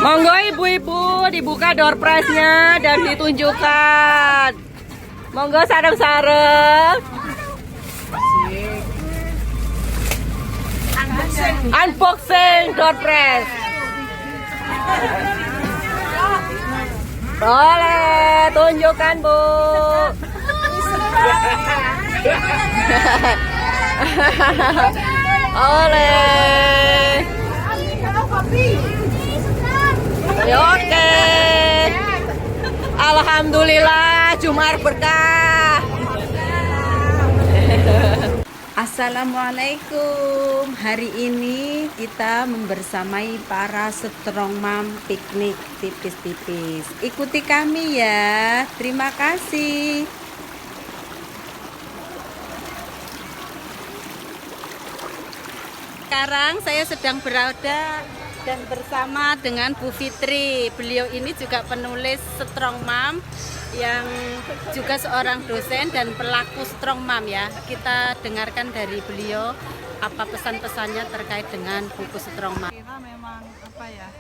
Monggo ibu-ibu dibuka door prize-nya dan ditunjukkan. Monggo sareng-sareng. Unboxing door prize. Boleh, tunjukkan Bu. Oleh. Ya, oke. Alhamdulillah, Jumat berkah. Assalamualaikum. Hari ini kita membersamai para strong mom piknik tipis-tipis. Ikuti kami ya. Terima kasih. Sekarang saya sedang berada dan bersama dengan Bu Fitri. Beliau ini juga penulis Strong Mom yang juga seorang dosen dan pelaku Strong Mom ya. Kita dengarkan dari beliau apa pesan-pesannya terkait dengan buku Strong Mom. Kira memang apa ya,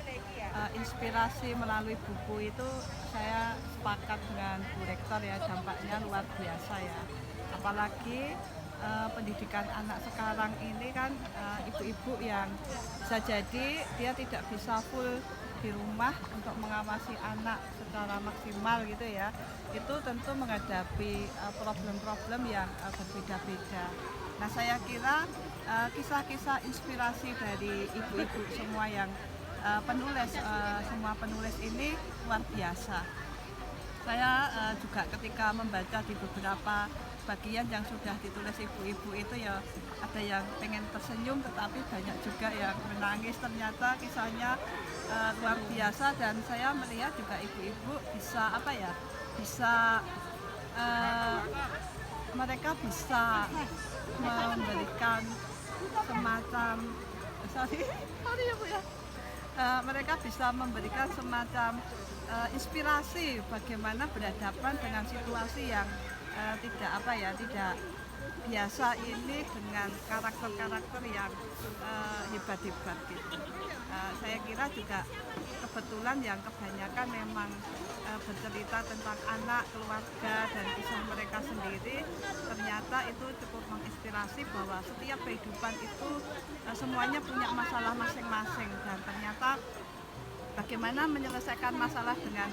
inspirasi melalui buku itu saya sepakat dengan Bu Rektor ya, dampaknya luar biasa ya. Apalagi pendidikan anak sekarang ini kan ibu-ibu yang bisa jadi dia tidak bisa full di rumah untuk mengawasi anak secara maksimal gitu ya, itu tentu menghadapi problem-problem yang berbeda-beda. Nah, saya kira kisah-kisah inspirasi dari ibu-ibu semua yang semua penulis ini luar biasa. Saya juga ketika membaca di beberapa bagian yang sudah ditulis ibu-ibu itu ya, ada yang pengen tersenyum tetapi banyak juga yang menangis. Ternyata kisahnya luar biasa dan saya melihat juga ibu-ibu bisa apa ya, mereka bisa memberikan semacam mereka bisa memberikan semacam inspirasi bagaimana berhadapan dengan situasi yang tidak biasa ini, dengan karakter-karakter yang hebat-hebat gitu. Saya kira juga kebetulan yang kebanyakan memang bercerita tentang anak, keluarga, dan kisah mereka sendiri. Ternyata itu cukup menginspirasi bahwa setiap kehidupan itu semuanya punya masalah masing-masing, dan ternyata bagaimana menyelesaikan masalah dengan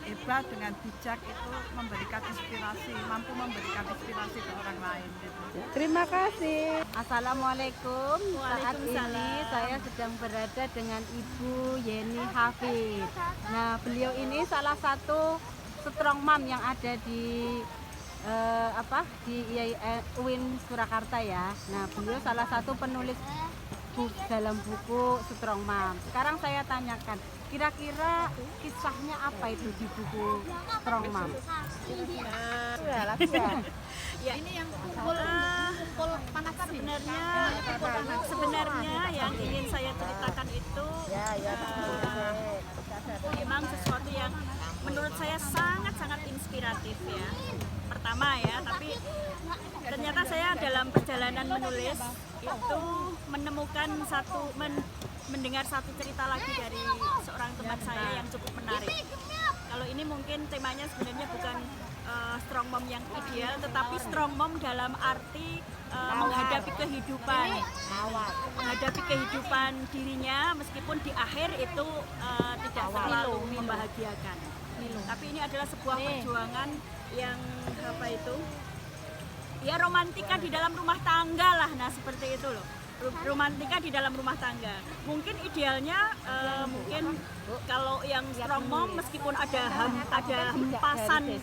hebat, dengan bijak, itu memberikan inspirasi, mampu memberikan inspirasi ke orang lain gitu. Terima kasih. Assalamualaikum. Saat ini saya sedang berada dengan Ibu Yeni Hafid. Nah, beliau ini salah satu strong mom yang ada di UIN Surakarta ya. Nah, beliau salah satu penulis dalam buku Strong Mom. Sekarang saya tanyakan, kira-kira kisahnya apa itu di buku Strong Mom? Ya, ini yang kumpul panas sebenarnya yang ingin saya ceritakan itu memang sesuatu yang menurut saya sangat-sangat inspiratif ya. Pertama ya, tapi ternyata saya dalam perjalanan menulis itu menemukan mendengar satu cerita lagi dari seorang teman saya yang cukup menarik. Kalau ini mungkin temanya sebenarnya bukan strong mom yang ideal, tetapi strong mom dalam arti menghadapi kehidupan dirinya, meskipun di akhir itu tidak selalu membahagiakan. Tapi ini adalah sebuah perjuangan yang ya romantika di dalam rumah tangga lah. Nah, seperti itu loh, romantika di dalam rumah tangga. Mungkin idealnya mungkin kalau yang strong mom, meskipun ada hempasan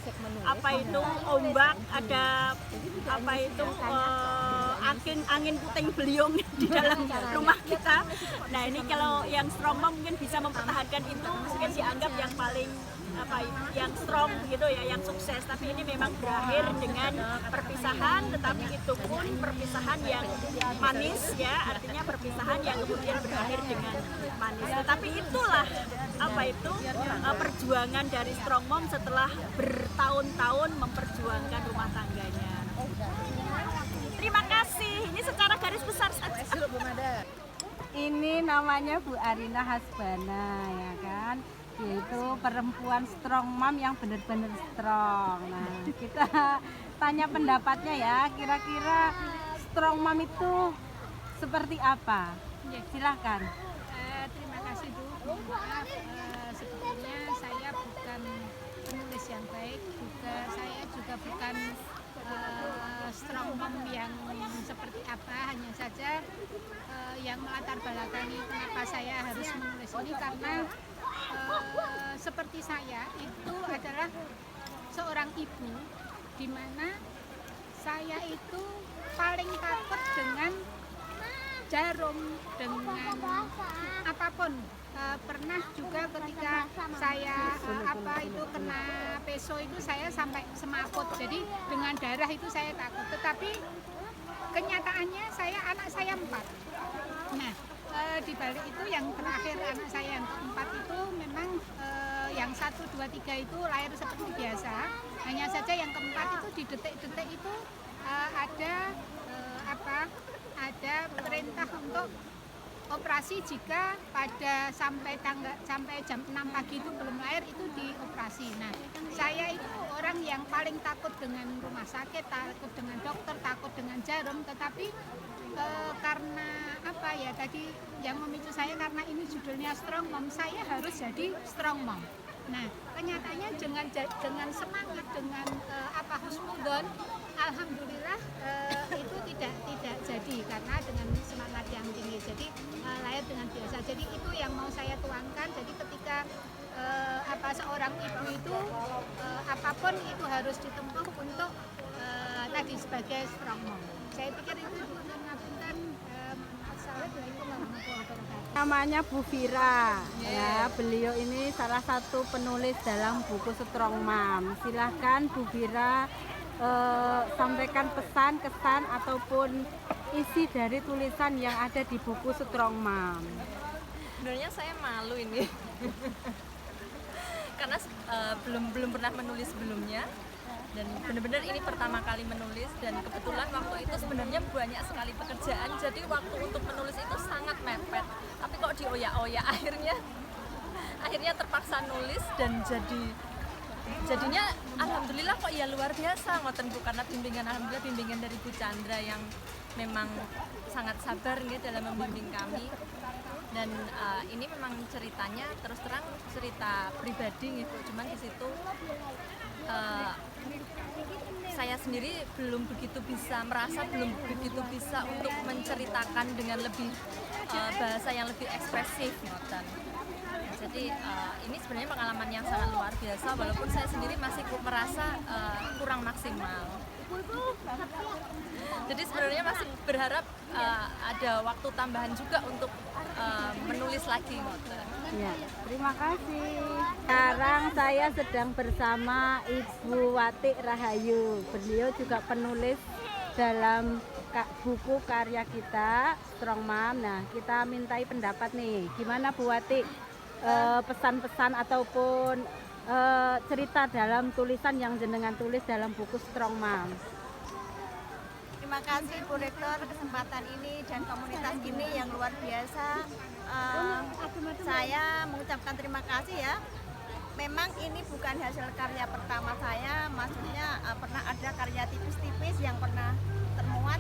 ombak, ada angin puting beliung di dalam rumah kita. Nah, ini kalau yang strong mom mungkin bisa mempertahankan itu, mungkin dianggap yang paling yang strong gitu ya, yang sukses. Tapi ini memang berakhir dengan perpisahan, tetapi itu pun perpisahan yang manis ya, artinya perpisahan yang kemudian berakhir dengan manis. Tetapi itulah perjuangan dari strong mom setelah bertahun-tahun memperjuangkan rumah tangganya. Terima kasih. Ini secara garis besar saja. Ini namanya Bu Arina Hasbana ya kan. Yaitu perempuan strong mom yang benar-benar strong. Nah, kita tanya pendapatnya ya. Kira-kira strong mom itu seperti apa? Silahkan. Terima kasih Bu. Maaf, sebetulnya saya bukan penulis yang baik, saya juga bukan strong mom yang seperti apa. Hanya saja yang melatar belakangi kenapa saya harus menulis ini karena seperti saya itu adalah seorang ibu, di mana saya itu paling takut dengan jarum, dengan apapun. Pernah juga ketika saya kena peso itu saya sampai semaput, jadi dengan darah itu saya takut. Tetapi kenyataannya anak saya 4. Nah, di balik itu yang terakhir anak saya yang keempat itu memang yang 1, 2, 3 itu lahir seperti biasa. Hanya saja yang keempat itu di detik-detik itu ada perintah untuk operasi jika pada sampai jam 6 pagi itu belum lahir itu dioperasi. Nah, saya itu orang yang paling takut dengan rumah sakit, takut dengan dokter, takut dengan jarum, tetapi karena tadi yang memicu saya karena ini judulnya Strong Mom, saya harus jadi strong mom. Nah, kenyataannya dengan semangat, dengan husnudon, alhamdulillah itu tidak jadi karena dengan semangat yang tinggi. Jadi lahir dengan biasa. Jadi itu yang mau saya tuangkan. Jadi ketika seorang ibu itu apapun itu harus ditempuh untuk tadi sebagai strong mom. Saya pikir itu Assalamualaikum warahmatullahi wabarakatuh. Namanya Bu Vira. Ya, beliau ini salah satu penulis dalam buku Strong Mom. Silahkan Bu Vira sampaikan pesan, kesan ataupun isi dari tulisan yang ada di buku Strong Mom. Sebenarnya saya malu ini. Karena belum pernah menulis sebelumnya. Dan benar-benar ini pertama kali menulis, dan kebetulan waktu itu sebenarnya banyak sekali pekerjaan, jadi waktu untuk menulis itu sangat mepet. Tapi kok dioyak-oyak akhirnya terpaksa nulis, dan jadinya alhamdulillah kok ya luar biasa ngoten Bu, karena alhamdulillah bimbingan dari Bu Chandra yang memang sangat sabar gitu dalam membimbing kami. Dan ini memang ceritanya terus terang cerita pribadi gitu, cuman di situ saya sendiri belum begitu bisa untuk menceritakan dengan lebih bahasa yang lebih ekspresif gitu. Jadi ini sebenarnya pengalaman yang sangat luar biasa, walaupun saya sendiri masih merasa kurang maksimal. Jadi sebenarnya masih berharap ada waktu tambahan juga untuk menulis lagi gitu. Ya, terima kasih. Sekarang saya sedang bersama Ibu Wati Rahayu. Beliau juga penulis dalam buku karya kita Strong Mom. Nah, kita mintai pendapat nih. Gimana Bu Wati? Pesan-pesan ataupun cerita dalam tulisan yang jenengan tulis dalam buku Strong Mom. Terima kasih Bu Rektor kesempatan ini dan komunitas ini yang luar biasa. Saya mengucapkan terima kasih ya. Memang ini bukan hasil karya pertama saya, maksudnya pernah ada karya tipis-tipis yang pernah termuat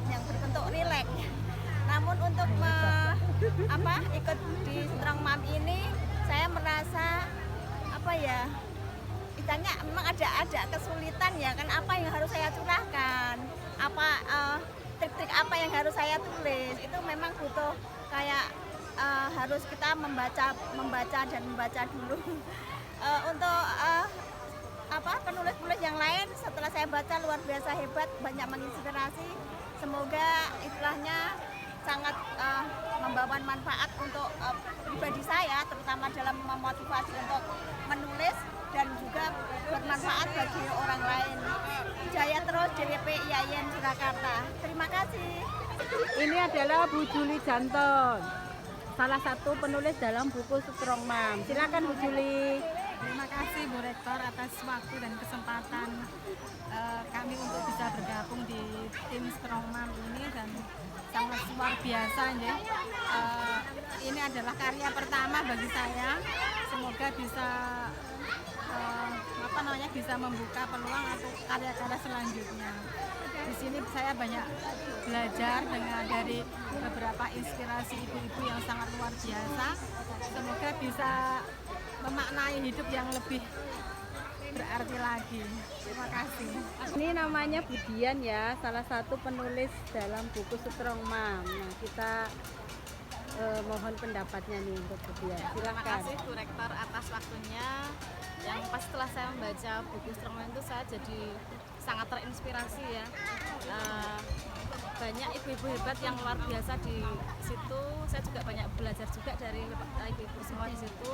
yang berbentuk rileks. Namun untuk ikut di Strong Mom ini saya merasa istilahnya memang ada kesulitan ya kan, apa yang harus saya curahkan, trik-trik apa yang harus saya tulis, itu memang butuh kayak harus kita membaca dulu. Untuk penulis-penulis yang lain setelah saya baca luar biasa hebat, banyak menginspirasi. Semoga istilahnya sangat membawa manfaat untuk pribadi saya, terutama dalam memotivasi untuk menulis dan juga bermanfaat bagi orang lain. Jaya terus DWP IAIN Surakarta. Terima kasih. Ini adalah Bu Juli Janton, salah satu penulis dalam buku Strong Mom. Silakan Bu Juli. Terima kasih Bu Rektor atas waktu dan kesempatan kami untuk bisa bergabung di tim Strong Mom ini, dan sangat luar biasa nggih. Ini adalah karya pertama bagi saya. Semoga bisa bisa membuka peluang untuk karya-karya selanjutnya. Di sini saya banyak belajar dari beberapa inspirasi ibu-ibu yang sangat luar biasa. Semoga bisa memaknai hidup yang lebih berarti lagi. Terima kasih. Ini namanya Budian ya, salah satu penulis dalam buku Strong Mom. Nah, kita mohon pendapatnya nih untuk Budian. Terima Silakan. kasih Bu Rektor atas waktunya. Yang pas setelah saya membaca buku Strong Mom itu saya jadi sangat terinspirasi ya. Banyak ibu-ibu hebat yang luar biasa di situ. Saya juga banyak belajar juga dari ibu-ibu semua di situ.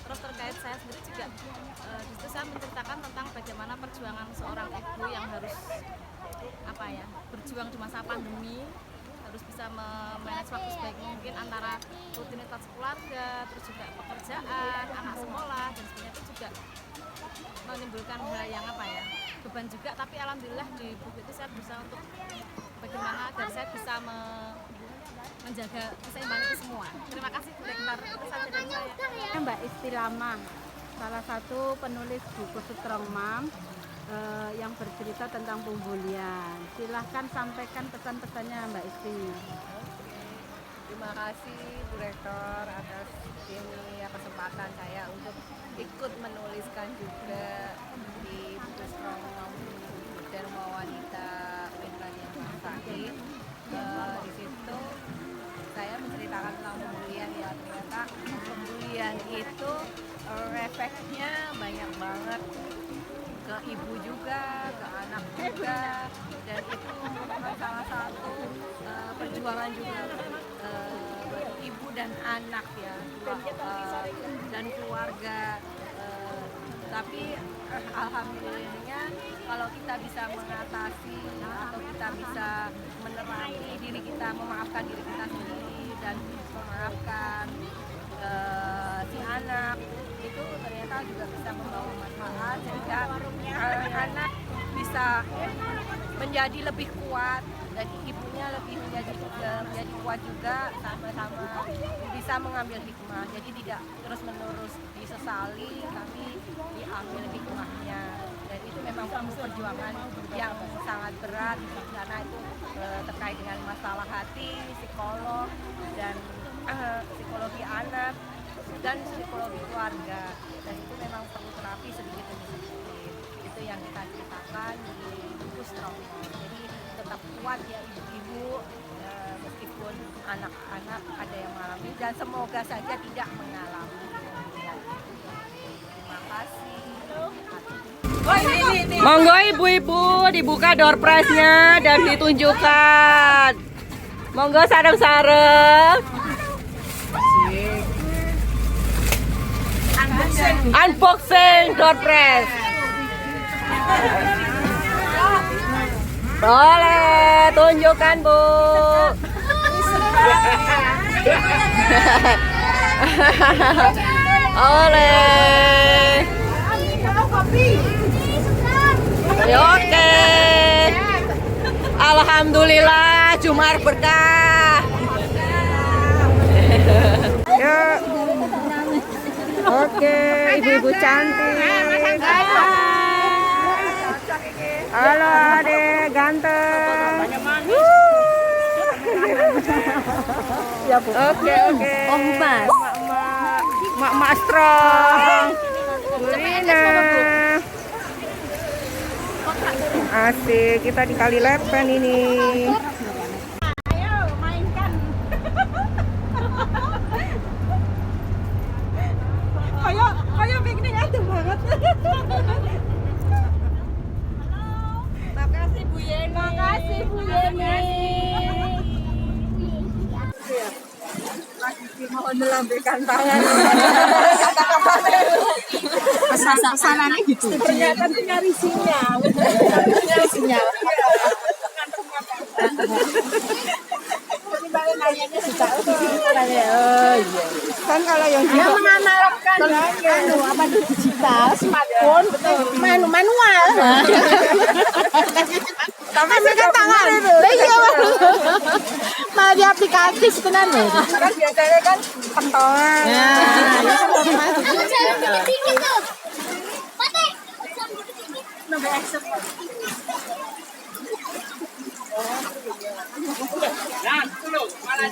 Terus terkait saya sendiri juga di situ saya menceritakan tentang bagaimana perjuangan seorang ibu yang harus berjuang di masa pandemi, harus bisa memanage waktu sebaik mungkin antara rutinitas keluarga, terus juga pekerjaan, anak sekolah dan sebagainya. Itu juga menimbulkan hal yang beban juga, tapi alhamdulillah di buku itu saya berusaha untuk bagaimana agar saya bisa menjaga keseimbangan itu semua. Terima kasih Bu Rektor, itu saja dari saya. Mbak Isti Lama, salah satu penulis buku Strong Mom yang bercerita tentang pembulian. Silahkan sampaikan pesan-pesannya Mbak Isti. Terima kasih Bu Rektor atas ini kesempatan saya untuk ikut menuliskan juga di buku Strong Mom Dharma Wanita Mental yang Sakit. Di situ saya menceritakan tentang pembulian ya, ternyata pembulian itu efeknya banyak banget ke ibu juga, ke anak juga, dan itu merupakan salah satu perjuangan juga bagi ibu dan anak ya, dan keluarga. Tapi alhamdulillahnya kalau kita bisa mengatasi atau kita bisa menerangi diri kita, memaafkan diri kita sendiri dan memaafkan si anak, itu ternyata juga bisa membawa manfaat sehingga anak bisa menjadi lebih kuat dan ibunya menjadi kuat juga, sama-sama bisa mengambil hikmah. Jadi tidak terus-menerus disesali, tapi diambil hikmahnya. Dan itu memang perlu perjuangan yang sangat berat karena itu terkait dengan masalah hati, psikolog dan psikologi anak dan psikologi keluarga, dan itu memang perlu terapi sedikit demi sedikit. Itu yang kita ceritakan di buku Strong Mom. Jadi tetap kuat ya ibu-ibu, meskipun anak-anak ada yang mengalami, dan semoga saja tidak mengalami. Terima kasih. Monggo ibu-ibu dibuka door prize-nya dan ditunjukkan. Monggo sareng-sareng. Unboxing door prize. Boleh, tunjukkan Bu. Oleh. Oke. Alhamdulillah, Jumar berkah. Yuk. Oke, ibu-ibu cantik. Halo adek ganteng. Ya, Bu. Oke. Oh, Mas. Mak strong. Bulina. Asik, kita di Kali Lepen ini. Ayo mainkan. Kayak piknik aja banget. Makasih Bu Yeni. Makasih Bu Yeni. Mohon melambaikan tangan. Pesan-pesanannya gitu. Ternyata nyari sinyal. Kan kalau yang Dia menganalogkan apa itu digital, smartphone, manual. Tapi Kan tangan. Lah iya. Malah di aplikasi tenan lho. kan biasanya kan pentolan. Nah, itu loh, malah